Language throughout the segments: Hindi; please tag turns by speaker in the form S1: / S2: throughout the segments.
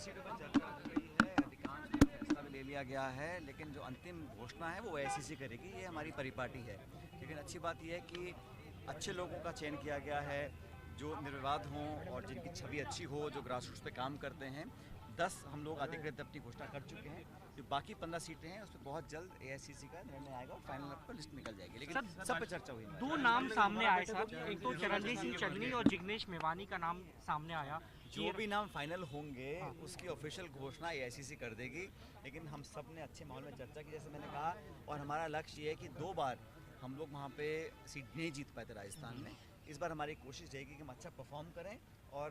S1: सीटों पर चर्चा हो गई है, अधिकांश में फैसला भी ले लिया गया है, लेकिन जो अंतिम घोषणा है वो एआईसीसी करेगी। ये हमारी परिपाटी है। लेकिन अच्छी बात यह है कि अच्छे लोगों का चयन किया गया है, जो निर्विवाद हों और जिनकी छवि अच्छी हो, जो ग्रासरूट्स पे काम करते हैं। 10 हम लोग अधिकृत अपनी घोषणा कर चुके हैं। जो बाकी 15 सीटें हैं उस पर बहुत जल्द एआईसीसी का निर्णय आएगा और फाइनल पर लिस्ट निकल जाएगी। लेकिन सब पे चर्चा हुई।
S2: दो नाम सामने आए सर, एक तो चरणजीत सिंह चन्नी और जिग्नेश मेवानी का नाम सामने आया।
S1: जो भी नाम फाइनल होंगे उसकी ऑफिशियल घोषणा एआईसीसी कर देगी। लेकिन हम सब ने अच्छे माहौल में चर्चा की, जैसे मैंने कहा, और हमारा लक्ष्य ये है कि 2 बार हम लोग वहाँ पे सीट नहीं जीत पाए थे राजस्थान में। इस बार हमारी कोशिश रहेगी कि हम अच्छा परफॉर्म करें। और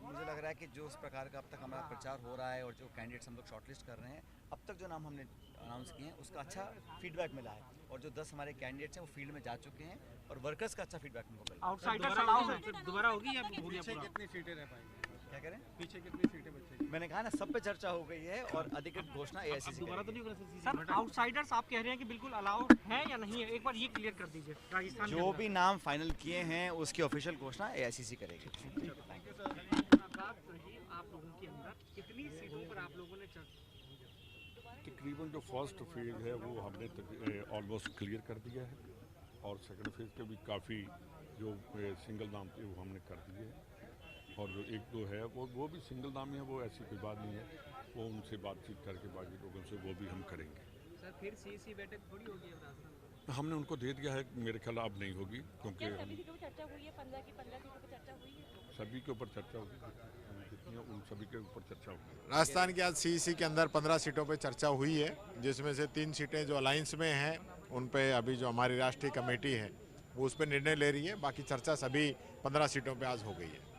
S1: मुझे लग रहा है कि जो इस प्रकार का अब तक हमारा प्रचार हो रहा है और जो कैंडिडेट्स हम लोग शॉर्टलिस्ट कर रहे हैं, अब तक जो नाम हमने अनाउंस किए हैं उसका अच्छा फीडबैक मिला है। और जो 10 हमारे कैंडिडेट्स हैं वो फील्ड में जा चुके हैं और वर्कर्स का अच्छा फीडबैक हमको मिला।
S2: आउटसाइडर्स अलाउ है, दोबारा होगी या
S3: पीछे कितनी सीटें रह पाएंगी?
S1: क्या करें?
S3: पीछे कितनी सीटें बचेगी?
S1: मैंने कहा ना, सब पे चर्चा हो गई है और अधिकृत घोषणा एआईसीसी
S2: दोबारा तो नहीं होगा सर। आउटसाइडर्स आप कह रहे हैं कि बिल्कुल अलाउ है या नहीं है, एक बार ये क्लियर कर दीजिए। राजस्थान
S1: जो भी नाम फाइनल किए हैं उसकी ऑफिशियल घोषणा एआईसीसी करेगी।
S2: आप लोगों के अंदर कितनी सीटों पर आप लोगों ने
S4: तकरीबन जो फर्स्ट फेज़ है वो हमने ऑलमोस्ट क्लियर कर दिया है और सेकंड फेज़ के भी काफ़ी जो सिंगल नाम थे वो हमने कर दिए हैं। और जो 1-2 है वो भी सिंगल नाम है, वो ऐसी कोई बात नहीं है। वो उनसे बातचीत करके बाकी लोगों से वो भी हम करेंगे।
S2: सर फिर सीसी बैठक थोड़ी होगी अब राजस्थान में?
S4: हमने उनको दे दिया है, मेरे ख्याल अब नहीं होगी, क्योंकि
S5: सभी सीटों पर चर्चा हुई है, 15 की 15 सीटों पर चर्चा हुई है।
S4: सभी के ऊपर चर्चा होगी, जितनी उन सभी के ऊपर चर्चा होगी।
S6: राजस्थान की आज सीईसी के अंदर 15 सीटों पे चर्चा हुई है, जिसमें से 3 सीटें जो अलायंस में हैं उन पे अभी जो हमारी राष्ट्रीय कमेटी है वो उस पर निर्णय ले रही है। बाकी चर्चा सभी 15 सीटों पे आज हो गई है।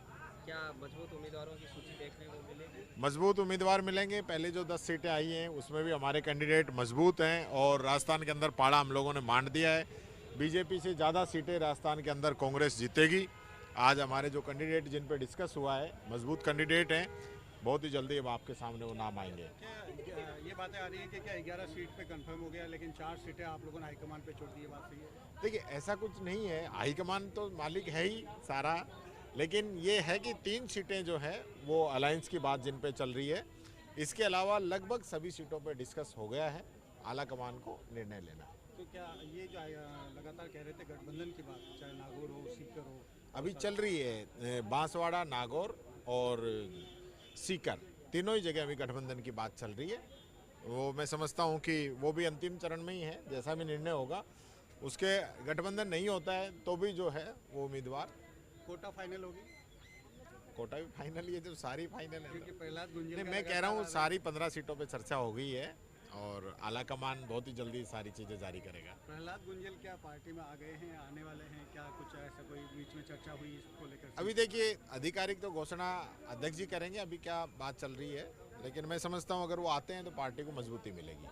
S2: क्या मजबूत उम्मीदवारों की सूची देखने को मिलेगी?
S6: मजबूत उम्मीदवार मिलेंगे। पहले जो 10 सीटें आई हैं उसमें भी हमारे कैंडिडेट मजबूत हैं और राजस्थान के अंदर पाड़ा हम लोगों ने बांट दिया है। बीजेपी से ज़्यादा सीटें राजस्थान के अंदर कांग्रेस जीतेगी। आज हमारे जो कैंडिडेट जिन पे डिस्कस हुआ है मजबूत कैंडिडेट हैं, बहुत ही जल्दी अब आपके सामने वो नाम आएंगे।
S3: क्या ये बातें आ रही हैं कि क्या 11 सीट पे कंफर्म हो गया, लेकिन 4 सीटें आप लोगों ने हाईकमान पे छोड़ दी, ये बात सही है?
S6: देखिए, ऐसा कुछ नहीं है, हाईकमान तो मालिक है ही सारा, लेकिन ये है कि 3 सीटें जो है वो अलायंस की बात जिन पे चल रही है। इसके अलावा लगभग सभी सीटों पे डिस्कस हो गया है, आला कमान को निर्णय लेना।
S3: तो क्या ये जो लगातार कह रहे थे गठबंधन की बात, चाहे नागौर हो, सीकर हो,
S6: अभी चल रही है बांसवाड़ा, नागौर और सीकर, तीनों ही जगह अभी गठबंधन की बात चल रही है। वो मैं समझता हूँ कि वो भी अंतिम चरण में ही है। जैसा भी निर्णय होगा, उसके गठबंधन नहीं होता है तो भी जो है वो उम्मीदवार
S3: कोटा फाइनल होगी?
S6: कोटा भी फाइनल, ये जो सारी फाइनल है।
S3: क्योंकि प्रहलाद गुंजल
S6: नहीं,
S3: का
S6: मैं कह रहा हूँ
S3: लगातार
S6: सारी 15 सीटों पे चर्चा हो गई है और आला कमान बहुत ही जल्दी सारी चीज़ें जारी करेगा।
S3: प्रहलाद गुंजल क्या पार्टी में आ गए हैं, आने वाले हैं? क्या कुछ ऐसा कोई बीच में चर्चा हुई इसको लेकर?
S6: अभी देखिए, आधिकारिक तो घोषणा अध्यक्ष जी करेंगे, अभी क्या बात चल रही है, लेकिन मैं समझता हूँ अगर वो आते हैं तो पार्टी को मजबूती मिलेगी।